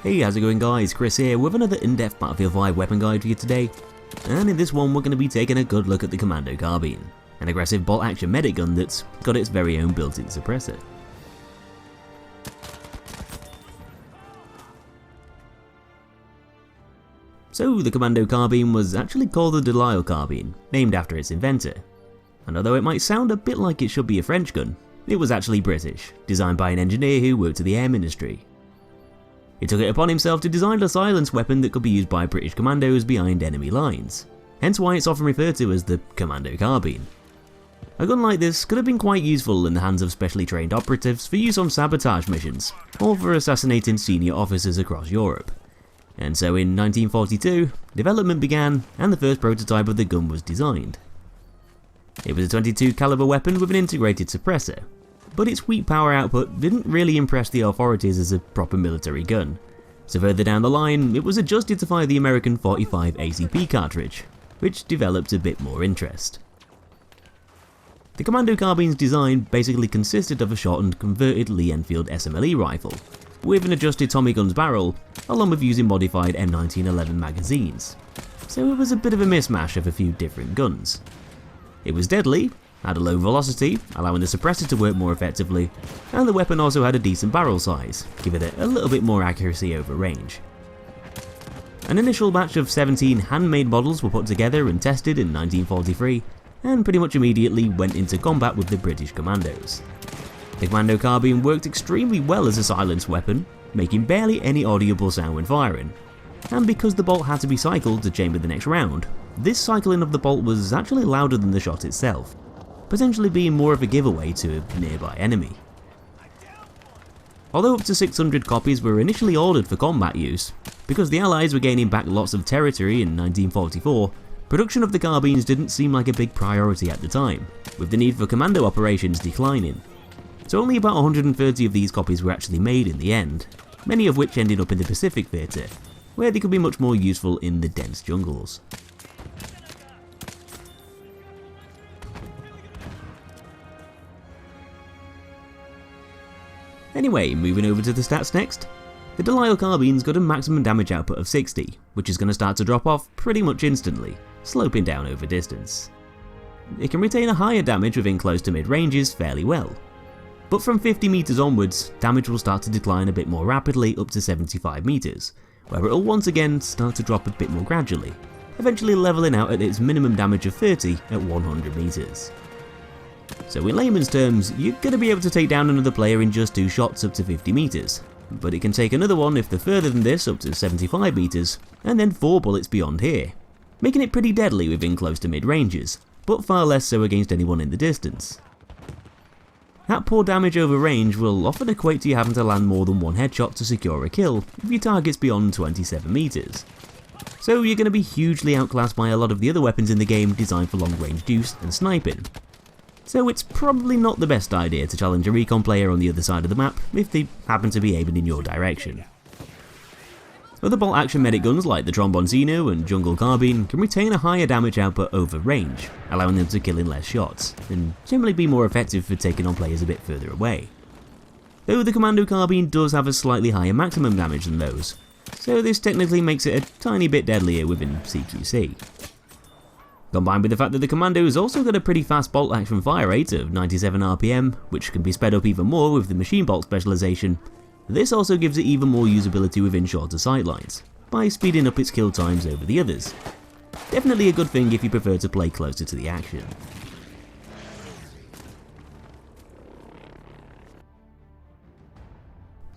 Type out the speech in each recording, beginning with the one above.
Hey, how's it going guys, Kris here with another in-depth Battlefield 5 weapon guide for you today. And in this one we're going to be taking a good look at the Commando Carbine, an aggressive bolt-action medic gun that's got its very own built-in suppressor. So the Commando Carbine was actually called the Lisle Carbine, named after its inventor. And although it might sound a bit like it should be a French gun, it was actually British, designed by an engineer who worked in the air ministry. He took it upon himself to design a silence weapon that could be used by British commandos behind enemy lines, hence why it's often referred to as the Commando Carbine. A gun like this could have been quite useful in the hands of specially trained operatives for use on sabotage missions, or for assassinating senior officers across Europe. And so in 1942, development began and the first prototype of the gun was designed. It was a .22 caliber weapon with an integrated suppressor, but its weak power output didn't really impress the authorities as a proper military gun, so further down the line it was adjusted to fire the American .45 ACP cartridge, which developed a bit more interest. The Commando Carbine's design basically consisted of a shortened converted Lee Enfield SMLE rifle, with an adjusted Tommy gun's barrel, along with using modified M1911 magazines, so it was a bit of a mismatch of a few different guns. It was deadly, had a low velocity, allowing the suppressor to work more effectively, and the weapon also had a decent barrel size, giving it a little bit more accuracy over range. An initial batch of 17 handmade models were put together and tested in 1943, and pretty much immediately went into combat with the British Commandos. The Commando Carbine worked extremely well as a silence weapon, making barely any audible sound when firing, and because the bolt had to be cycled to chamber the next round, this cycling of the bolt was actually louder than the shot itself, potentially being more of a giveaway to a nearby enemy. Although up to 600 copies were initially ordered for combat use, because the Allies were gaining back lots of territory in 1944, production of the carbines didn't seem like a big priority at the time, with the need for commando operations declining. So only about 130 of these copies were actually made in the end, many of which ended up in the Pacific Theatre, where they could be much more useful in the dense jungles. Anyway, moving over to the stats next. The Lisle Carbine's got a maximum damage output of 60, which is going to start to drop off pretty much instantly, sloping down over distance. It can retain a higher damage within close to mid ranges fairly well, but from 50 meters onwards, damage will start to decline a bit more rapidly up to 75 meters, where it will once again start to drop a bit more gradually, eventually leveling out at its minimum damage of 30 at 100 meters. So in layman's terms, you're going to be able to take down another player in just 2 shots up to 50 meters, but it can take another one if they're further than this up to 75 meters, and then 4 bullets beyond here, making it pretty deadly within close to mid ranges, but far less so against anyone in the distance. That poor damage over range will often equate to you having to land more than 1 headshot to secure a kill if your target's beyond 27 meters. So you're going to be hugely outclassed by a lot of the other weapons in the game designed for long range use and sniping. So it's probably not the best idea to challenge a recon player on the other side of the map if they happen to be aiming in your direction. Other bolt action medic guns like the Tromboncino and Jungle Carbine can retain a higher damage output over range, allowing them to kill in less shots, and generally be more effective for taking on players a bit further away. Though the Commando Carbine does have a slightly higher maximum damage than those, so this technically makes it a tiny bit deadlier within CQC. Combined with the fact that the Commando's also got a pretty fast bolt action fire rate of 97 RPM, which can be sped up even more with the machine bolt specialization, this also gives it even more usability within shorter sightlines, by speeding up its kill times over the others. Definitely a good thing if you prefer to play closer to the action.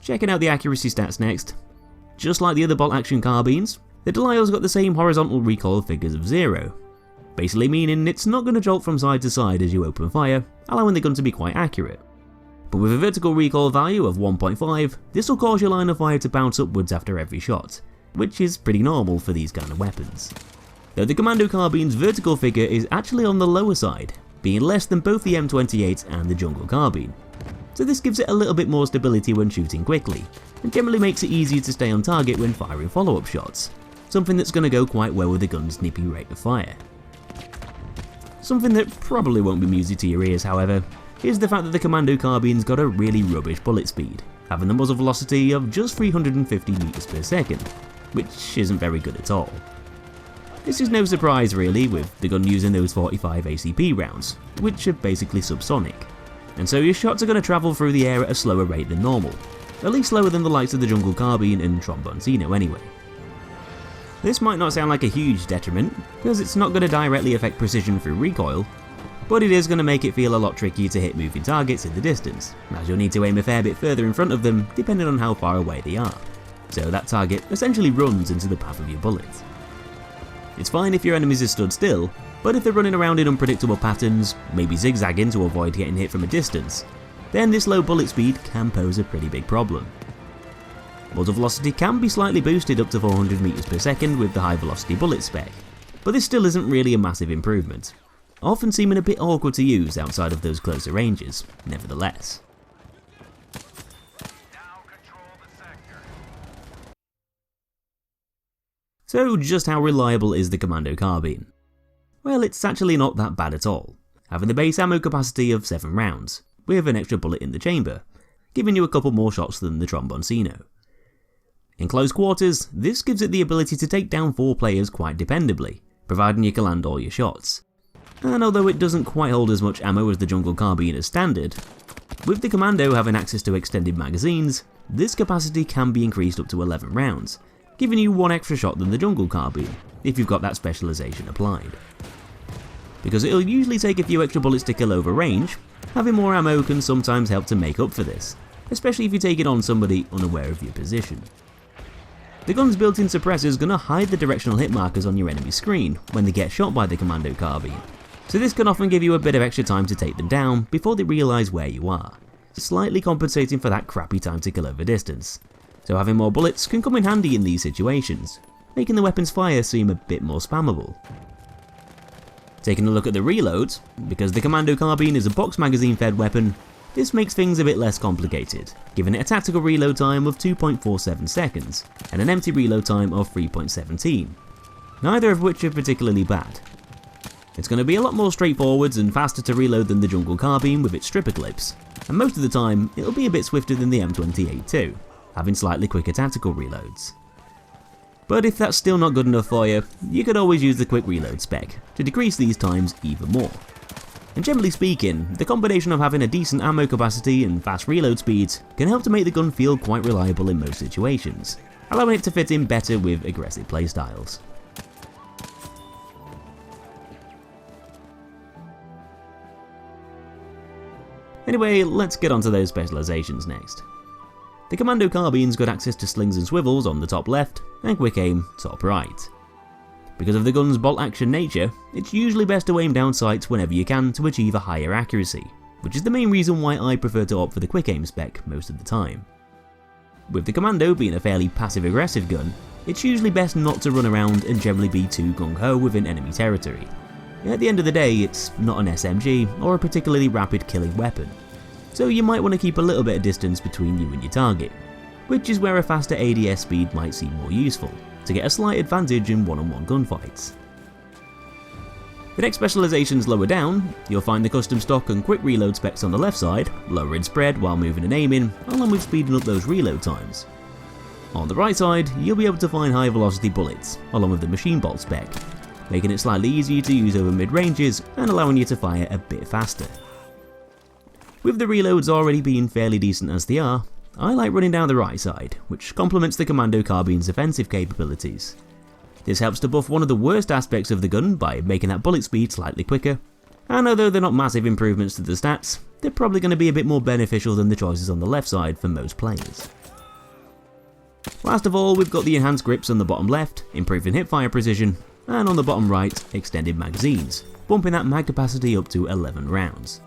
Checking out the accuracy stats next. Just like the other bolt action carbines, the Lisle's got the same horizontal recoil figures of 0. Basically meaning it's not going to jolt from side to side as you open fire, allowing the gun to be quite accurate. But with a vertical recoil value of 1.5, this will cause your line of fire to bounce upwards after every shot, which is pretty normal for these kind of weapons. Though the Commando Carbine's vertical figure is actually on the lower side, being less than both the M28 and the Jungle Carbine. So this gives it a little bit more stability when shooting quickly, and generally makes it easier to stay on target when firing follow-up shots, something that's going to go quite well with the gun's snippy rate of fire. Something that probably won't be music to your ears, however, is the fact that the Commando Carbine's got a really rubbish bullet speed, having the muzzle velocity of just 350 meters per second, which isn't very good at all. This is no surprise really, with the gun using those 45 ACP rounds, which are basically subsonic, and so your shots are going to travel through the air at a slower rate than normal, at least slower than the likes of the Jungle Carbine and Tromboncino anyway. This might not sound like a huge detriment, because it's not going to directly affect precision through recoil, but it is going to make it feel a lot trickier to hit moving targets in the distance, as you'll need to aim a fair bit further in front of them depending on how far away they are, so that target essentially runs into the path of your bullet. It's fine if your enemies are stood still, but if they're running around in unpredictable patterns, maybe zigzagging to avoid getting hit from a distance, then this low bullet speed can pose a pretty big problem. Muzzle velocity can be slightly boosted up to 400 meters per second with the high velocity bullet spec, but this still isn't really a massive improvement, often seeming a bit awkward to use outside of those closer ranges, nevertheless. So just how reliable is the Commando Carbine? Well, it's actually not that bad at all, having the base ammo capacity of 7 rounds, with an extra bullet in the chamber, giving you a couple more shots than the Tromboncino. In close quarters, this gives it the ability to take down 4 players quite dependably, providing you can land all your shots. And although it doesn't quite hold as much ammo as the Jungle Carbine as standard, with the Commando having access to extended magazines, this capacity can be increased up to 11 rounds, giving you 1 extra shot than the Jungle Carbine, if you've got that specialization applied. Because it'll usually take a few extra bullets to kill over range, having more ammo can sometimes help to make up for this, especially if you take it on somebody unaware of your position. The gun's built-in suppressor is going to hide the directional hit markers on your enemy's screen when they get shot by the Commando Carbine, so this can often give you a bit of extra time to take them down before they realise where you are, slightly compensating for that crappy time to kill over distance. So having more bullets can come in handy in these situations, making the weapon's fire seem a bit more spammable. Taking a look at the reloads, because the Commando Carbine is a box magazine fed weapon, this makes things a bit less complicated, giving it a tactical reload time of 2.47 seconds, and an empty reload time of 3.17, neither of which are particularly bad. It's going to be a lot more straightforward and faster to reload than the Jungle Carbine with its stripper clips, and most of the time it'll be a bit swifter than the M28 too, having slightly quicker tactical reloads. But if that's still not good enough for you, you could always use the quick reload spec to decrease these times even more. And generally speaking, the combination of having a decent ammo capacity and fast reload speeds can help to make the gun feel quite reliable in most situations, allowing it to fit in better with aggressive playstyles. Anyway, let's get onto those specializations next. The Commando Carbine's got access to slings and swivels on the top left, and quick aim top right. Because of the gun's bolt action nature, it's usually best to aim down sights whenever you can to achieve a higher accuracy, which is the main reason why I prefer to opt for the quick aim spec most of the time. With the Commando being a fairly passive aggressive gun, it's usually best not to run around and generally be too gung-ho within enemy territory. At the end of the day, it's not an SMG or a particularly rapid killing weapon, so you might want to keep a little bit of distance between you and your target, which is where a faster ADS speed might seem more useful, to get a slight advantage in one-on-one gunfights. The next specializations lower down, you'll find the custom stock and quick reload specs on the left side, lowering spread while moving and aiming, along with speeding up those reload times. On the right side, you'll be able to find high velocity bullets, along with the machine bolt spec, making it slightly easier to use over mid-ranges and allowing you to fire a bit faster. With the reloads already being fairly decent as they are, I like running down the right side, which complements the Commando Carbine's offensive capabilities. This helps to buff one of the worst aspects of the gun by making that bullet speed slightly quicker, and although they're not massive improvements to the stats, they're probably going to be a bit more beneficial than the choices on the left side for most players. Last of all, we've got the enhanced grips on the bottom left, improving hipfire precision, and on the bottom right, extended magazines, bumping that mag capacity up to 11 rounds.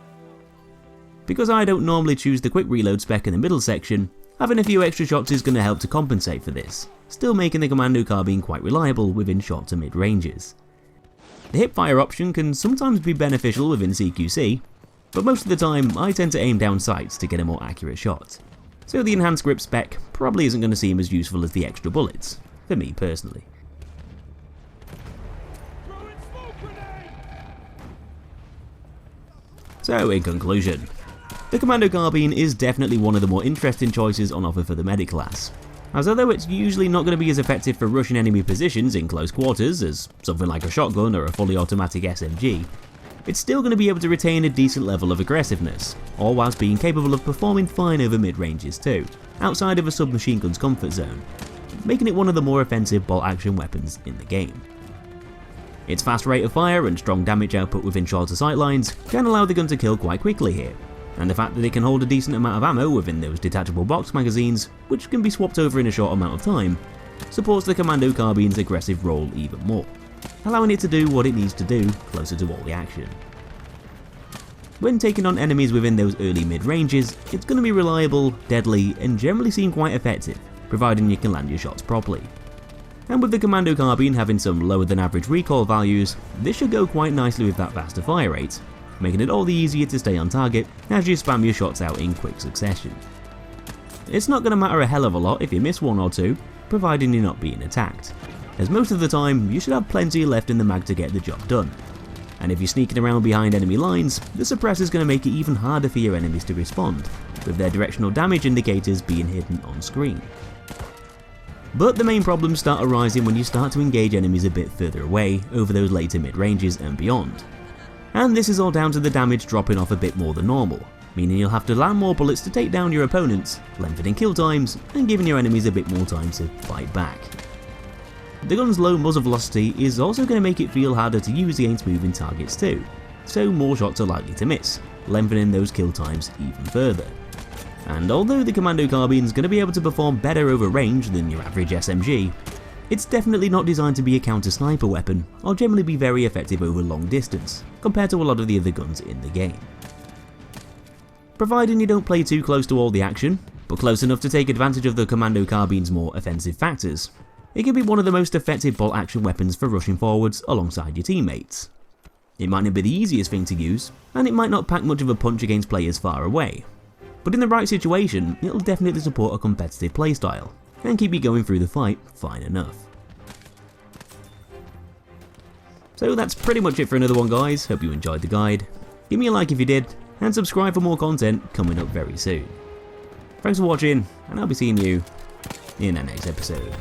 Because I don't normally choose the quick reload spec in the middle section, having a few extra shots is going to help to compensate for this, still making the Commando Carbine quite reliable within short to mid ranges. The hipfire option can sometimes be beneficial within CQC, but most of the time I tend to aim down sights to get a more accurate shot, so the enhanced grip spec probably isn't going to seem as useful as the extra bullets, for me personally. So in conclusion, The Commando Carbine is definitely one of the more interesting choices on offer for the medic class, as although it's usually not going to be as effective for rushing enemy positions in close quarters as something like a shotgun or a fully automatic SMG, it's still going to be able to retain a decent level of aggressiveness, all whilst being capable of performing fine over mid-ranges too, outside of a submachine gun's comfort zone, making it one of the more offensive bolt-action weapons in the game. Its fast rate of fire and strong damage output within shorter sightlines can allow the gun to kill quite quickly here, and the fact that it can hold a decent amount of ammo within those detachable box magazines, which can be swapped over in a short amount of time, supports the Commando Carbine's aggressive role even more, allowing it to do what it needs to do closer to all the action. When taking on enemies within those early mid-ranges, it's going to be reliable, deadly, and generally seem quite effective, providing you can land your shots properly. And with the Commando Carbine having some lower than average recoil values, this should go quite nicely with that faster fire rate, making it all the easier to stay on target as you spam your shots out in quick succession. It's not going to matter a hell of a lot if you miss one or two, providing you're not being attacked, as most of the time you should have plenty left in the mag to get the job done. And if you're sneaking around behind enemy lines, the suppressor is going to make it even harder for your enemies to respond, with their directional damage indicators being hidden on screen. But the main problems start arising when you start to engage enemies a bit further away over those later mid-ranges and beyond. And this is all down to the damage dropping off a bit more than normal, meaning you'll have to land more bullets to take down your opponents, lengthening kill times, and giving your enemies a bit more time to fight back. The gun's low muzzle velocity is also going to make it feel harder to use against moving targets too, so more shots are likely to miss, lengthening those kill times even further. And although the Commando Carbine is going to be able to perform better over range than your average SMG, it's definitely not designed to be a counter-sniper weapon, or generally be very effective over long distance, compared to a lot of the other guns in the game. Providing you don't play too close to all the action, but close enough to take advantage of the Commando Carbine's more offensive factors, it can be one of the most effective bolt-action weapons for rushing forwards alongside your teammates. It might not be the easiest thing to use, and it might not pack much of a punch against players far away, but in the right situation, it'll definitely support a competitive playstyle, and keep you going through the fight fine enough. So that's pretty much it for another one, guys. Hope you enjoyed the guide. Give me a like if you did, and subscribe for more content coming up very soon. Thanks for watching, and I'll be seeing you in the next episode.